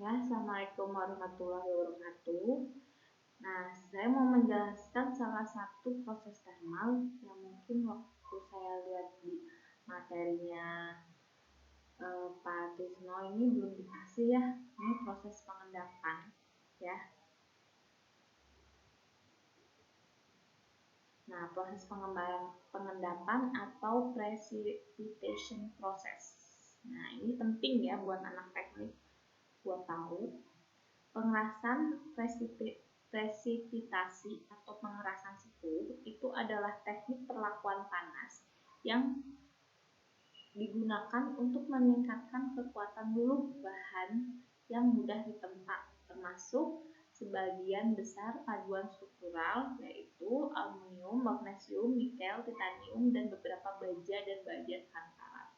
Ya, Assalamualaikum warahmatullahi wabarakatuh. Nah, saya mau menjelaskan salah satu proses thermal yang mungkin waktu saya lihat di materinya Pak Tisno ini belum dikasih ya. Ini proses pengendapan ya. Nah, proses pengendapan atau precipitation process. Nah, ini penting ya buat anak teknik buat tahu. Pengerasan presipitasi atau pengerasan suhu itu adalah teknik perlakuan panas yang digunakan untuk meningkatkan kekuatan luluh bahan yang mudah ditempa, termasuk sebagian besar paduan struktural yaitu aluminium, magnesium, nikel, titanium, dan beberapa baja dan baja tantaran.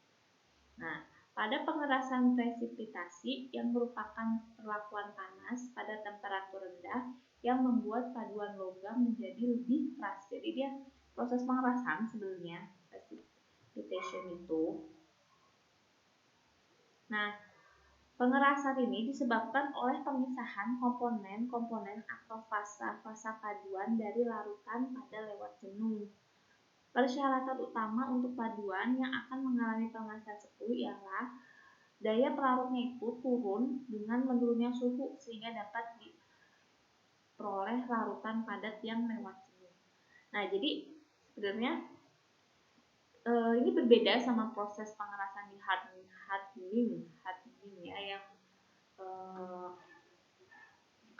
Nah, pada pengerasan presipitasi yang merupakan perlakuan panas pada temperatur rendah yang membuat paduan logam menjadi lebih keras. Jadi dia proses pengerasan sebenarnya precipitation itu. Nah, pengerasan ini disebabkan oleh pemisahan komponen-komponen atau fasa-fasa paduan dari larutan pada lewat jenuh. Persyaratan utama untuk paduan yang akan mengalami pengerasan suhu ialah daya pelarutnya itu turun dengan menurunnya suhu sehingga dapat diperoleh larutan padat yang lewat jenuh. Nah, jadi sebenarnya ini berbeda sama proses pengerasan di hardening ya yang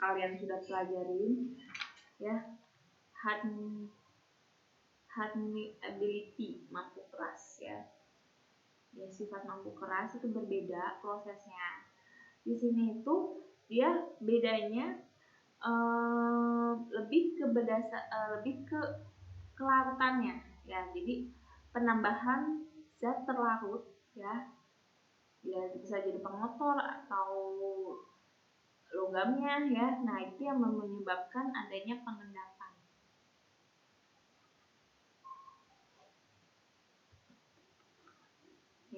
kalian sudah pelajarin ya. Hardenability, mampu keras ya. Ya, sifat mampu keras itu berbeda prosesnya. Di sini itu dia bedanya lebih ke kelarutannya ya. Jadi penambahan zat terlarut ya bisa jadi pengotor atau logamnya ya. Nah, itu yang menyebabkan adanya pengendapan.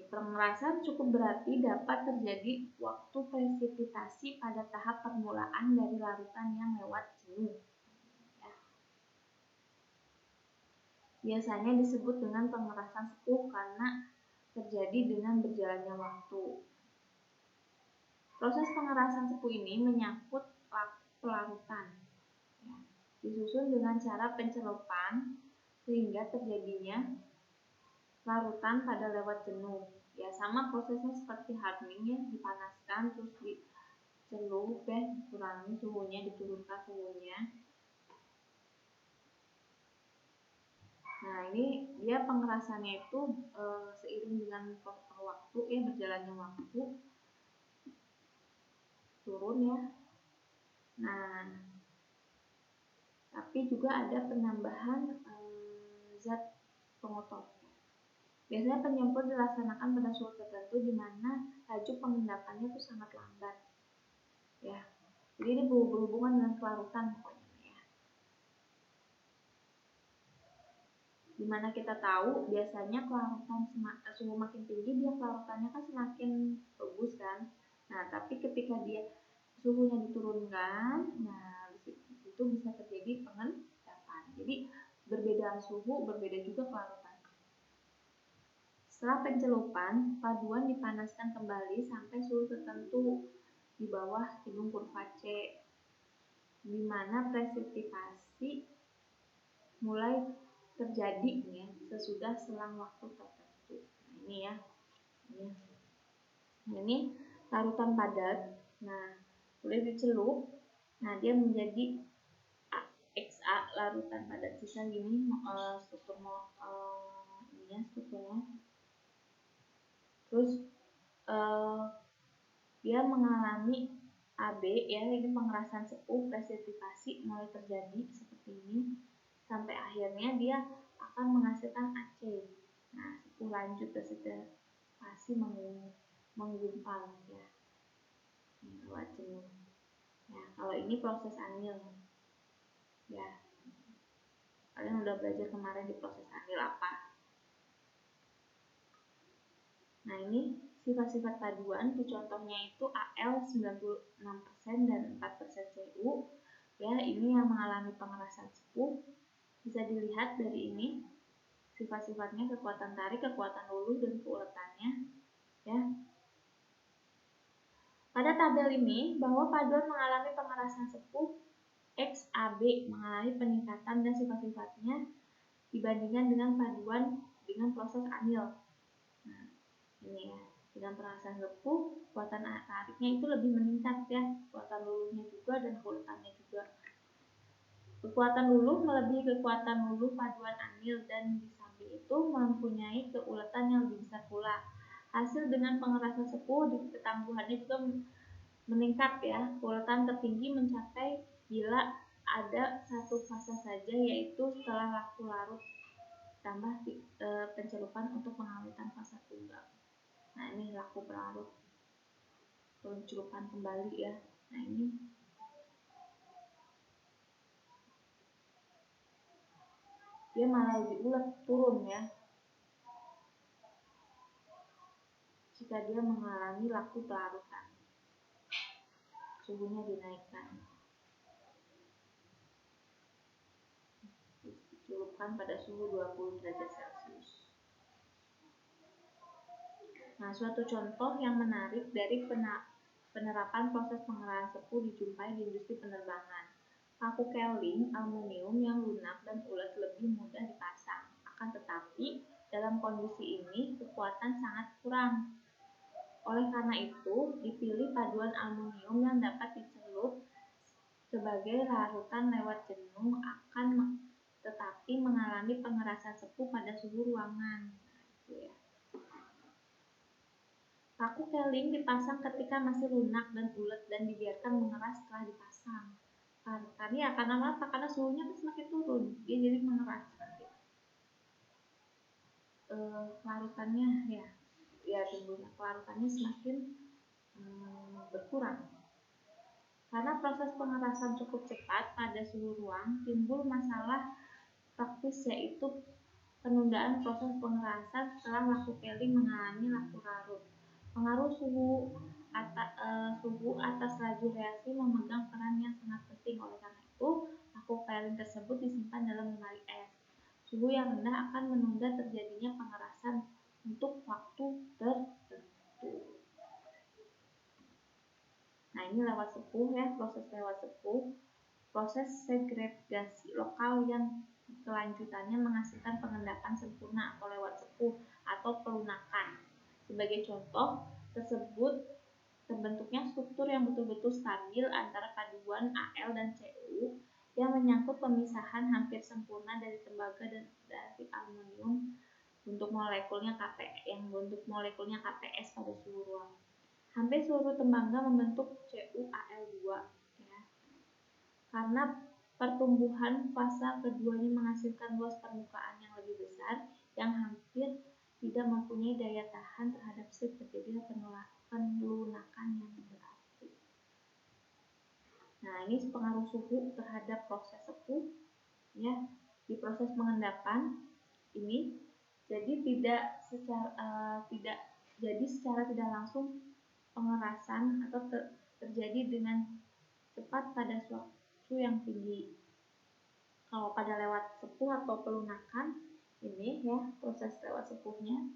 Pengerasan cukup berarti dapat terjadi waktu presipitasi pada tahap permulaan dari larutan yang lewat jenuh. Ya. Biasanya disebut dengan pengerasan suhu karena terjadi dengan berjalannya waktu. Proses pengerasan suhu ini menyangkut pelarutan. Ya. Disusun dengan cara pencelupan sehingga terjadinya larutan pada lewat jenuh. Ya, sama prosesnya seperti hardening ya, dipanaskan terus dicelup ya, dikurangi suhunya, diturunkan suhunya. Nah, ini dia pengerasannya itu seiring dengan waktu ya, berjalannya waktu turun ya. Nah, tapi juga ada penambahan zat pengotor. Biasanya penyempur dilaksanakan pada suhu tertentu di mana laju pengendapannya itu sangat lambat. Ya. Jadi ini berhubungan dengan kelarutan pokoknya ya. Dimana kita tahu biasanya kelarutan suhu makin tinggi dia kelarutannya kan semakin bagus kan. Nah, tapi ketika dia suhunya diturunkan, nah itu bisa terjadi pengendapan. Jadi berbeda suhu, berbeda juga kelarutan. Setelah pencelupan, paduan dipanaskan kembali sampai suhu tertentu di bawah hidung kurva C, di mana presipitasi mulai terjadi ya sesudah selang waktu tertentu. Nah, ini ya. Ini larutan padat. Nah, boleh dicelup. Nah, dia menjadi XA larutan padat. Sisa gini strukturnya. Terus dia mengalami AB ya, ini pengerasan suhu presipitasi mulai terjadi seperti ini sampai akhirnya dia akan menghasilkan AC. Nah, suhu lanjut presipitasi menggumpal ya. Lewat jenuh. Ya, kalau ini proses anil. Ya. Kalian udah belajar kemarin di proses anil apa? Nah, ini sifat-sifat paduan, contohnya itu Al 96% dan 4% Cu. Ya, ini yang mengalami pengerasan sepuh. Bisa dilihat dari ini sifat-sifatnya, kekuatan tarik, kekuatan luluh, dan keuletannya. Ya. Pada tabel ini, bahwa paduan mengalami pengerasan sepuh, XAB mengalami peningkatan dan sifat-sifatnya dibandingkan dengan paduan dengan proses anil. Nah, ini ya, dengan pengerasan sepuh, kekuatan tariknya itu lebih meningkat ya, kekuatan luluhnya juga dan keuletannya juga. Kekuatan luluh melebihi kekuatan luluh paduan anil dan disamping itu mempunyai keuletan yang lebih besar pula. Hasil dengan pengerasan sepuh di ketangguhannya juga meningkat ya. Keuletan tertinggi mencapai bila ada satu fase saja, yaitu setelah laku larut tambah pencelupan untuk pengawetan fase tunggal. Nah, ini laku larut, pencelupan kembali ya. Nah, ini dia malah lebih ulet, turun ya jika dia mengalami laku pelarutan, suhunya dinaikkan, dicelupkan pada suhu 20 derajat Celcius. Nah, suatu contoh yang menarik dari penerapan proses pengerahan sepuh dijumpai di industri penerbangan. Paku keling aluminium yang lunak dan ulet lebih mudah dipasang. Akan tetapi, dalam kondisi ini kekuatan sangat kurang. Oleh karena itu, dipilih paduan aluminium yang dapat dicelup sebagai larutan lewat jenuh tetapi mengalami pengerasan sepuh pada suhu ruangan. Paku keling dipasang ketika masih lunak dan ulet dan dibiarkan mengeras setelah dipasang. Karena karena suhunya semakin turun, dia jadi mengeras. Larutannya kelarutannya semakin berkurang. Karena proses pengerasan cukup cepat pada suhu ruang, timbul masalah praktis, yaitu penundaan proses pengerasan setelah laku keling mengalami laku larut. Pengaruh suhu atas laju reaksi memegang peran yang sangat penting. Oleh karena itu, laku keling tersebut disimpan dalam lemari es. Suhu yang rendah akan menunda terjadinya pengerasan untuk waktu tertentu. Nah, ini lewat sepuh ya, proses lewat sepuh. Proses segregasi lokal yang kelanjutannya menghasilkan pengendapan sempurna atau lewat sepuh atau pelunakan. Sebagai contoh, tersebut terbentuknya struktur yang betul-betul stabil antara paduan Al dan Cu yang menyangkut pemisahan hampir sempurna dari tembaga dan dari aluminium bentuk molekulnya KPS pada suhu ruang. Hampir seluruh tembaga membentuk CuAl2 ya. Karena pertumbuhan fase keduanya menghasilkan luas permukaan yang lebih besar yang hampir tidak mempunyai daya tahan terhadap slip, terjadinya pelunakan yang berarti. Nah, ini pengaruh suhu terhadap proses sepuh ya. Di proses pengendapan ini jadi secara tidak langsung pengerasan atau terjadi dengan cepat pada suhu yang tinggi. Kalau pada lewat sepuh atau pelunakan ini ya, proses lewat sepuhnya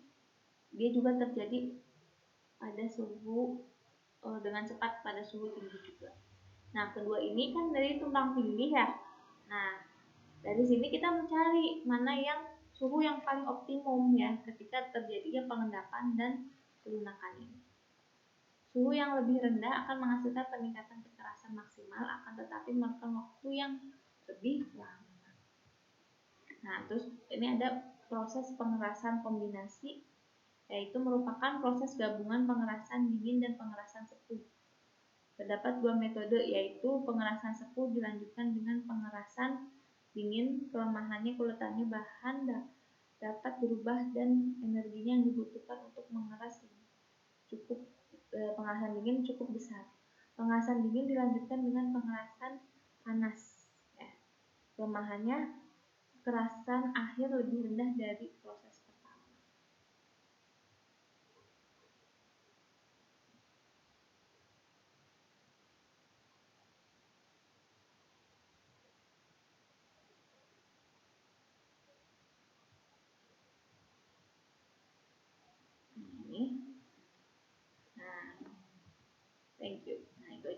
dia juga terjadi pada suhu dengan cepat pada suhu tinggi juga. Nah, kedua ini kan dari tumpang tindih ya. Nah, dari sini kita mencari mana yang suhu yang paling optimum ya ketika terjadinya pengendapan dan pelunakan ini. Suhu yang lebih rendah akan menghasilkan peningkatan kekerasan maksimal, akan tetapi memerlukan waktu yang lebih lama. Nah, terus ini ada proses pengerasan kombinasi, yaitu merupakan proses gabungan pengerasan dingin dan pengerasan sepuh. Terdapat dua metode, yaitu pengerasan sepuh dilanjutkan dengan pengerasan dingin. Kelemahannya keuletannya bahan dapat berubah dan energinya yang dibutuhkan untuk mengeras pengerasan dingin cukup besar. Pengerasan dingin dilanjutkan dengan pengerasan panas. Ya. Kelemahannya kekerasan akhir lebih rendah dari proses pertama.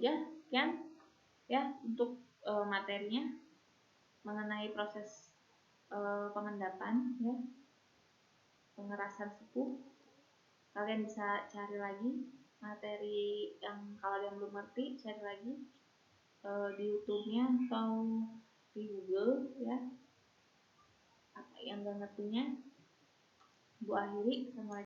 Ya, sekian ya untuk materinya mengenai proses pengendapan ya, pengerasan suku. Kalian bisa cari lagi materi yang kalian belum ngerti, cari lagi di YouTube-nya atau di Google ya, apa yang gak ngertinya. Bu akhiri, assalamualaikum.